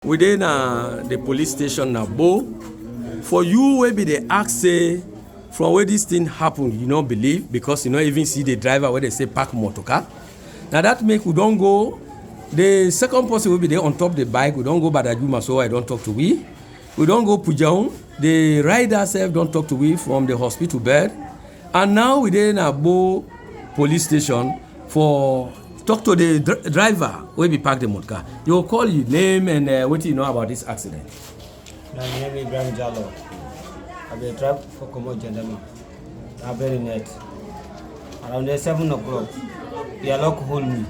Within the police station na Bo, for you wey be dey ask say from where this thing happen you no believe because you no even see the driver wey dey say park motorcar. Na that make we don go the second person wey be dey on top the bike, we don go Badajuma, so I don talk to we don go Pujaun, the rider sef don talk to we from the hospital bed, and now we dey na Bo police station for talk to the driver wey be park the motorcar. He will call you name and wetin you know about this accident. My name is Ibrahim Jallo. I be drive for Komo Gentleman. I very net. Around 7 o'clock, the lock hold me.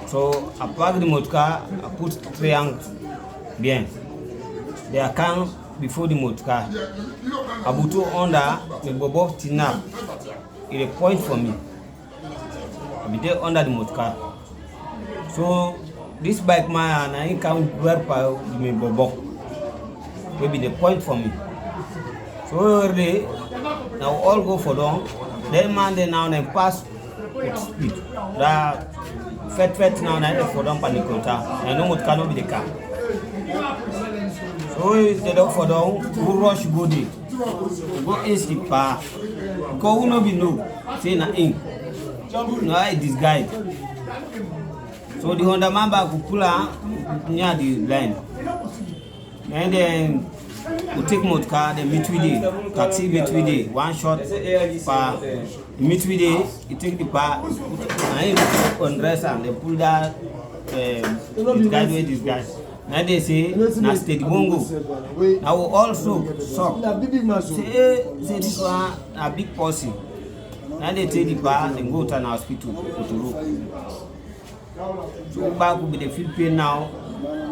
So I park the motorcar, I put triangle behind. They come before the motorcar. I put under the bobo tinap. It a point for me. I be there under the motorcar. So this bike man, I come where me bobo. Will be the point for me. So early, now all go for long. Then man, they now they pass with speed. That fet now they for them panicota. I know what cannot be the car. So they don't for down. Who rush go there? Go is the car. Because who no be no say na ink. No, I disguise. So the Honda man back will pull out near the line. And then we take motorcar, then meet with the taxi meet with the one shot per meet with the you take the par and on dress and they pull that this guy with this guy. Now they say na Steady Bongo. I will also shock. Say this one a big posse. Now they take the bar and go to an hospital to so back will be the field pain now.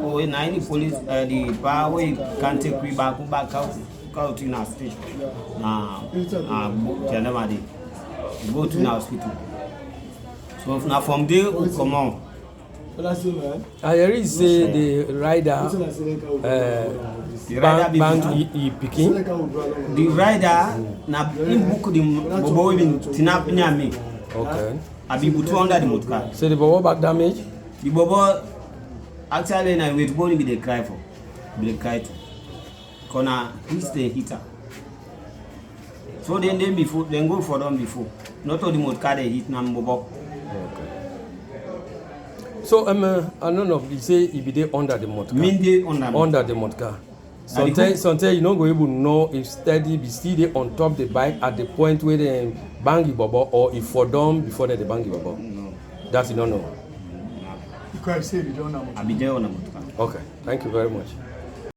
Or in any police, the bar way can't take me back out in our station. Go to the hospital. So now from there we come on. I hear say the rider bang he picking. The rider na him book the bobo in tinap nyami. Okay. I be put under the motorcar. So the bobo back damage? The bobo actually na wait bone be the cry for. Be the cry to. Corner he's the hitter. So then before then go for them before. Not all the motorcar they hit na bobo. Okay. So I don't know. You say he be there under the motorcar. Mean dey under the motorcar. Sometimes you no go able to know if Steady be still there on top the bike at the point where they bang the bobo or if for them before they bang the bobo. No. That you don't know. I be there on the motorcar. Okay. Thank you very much.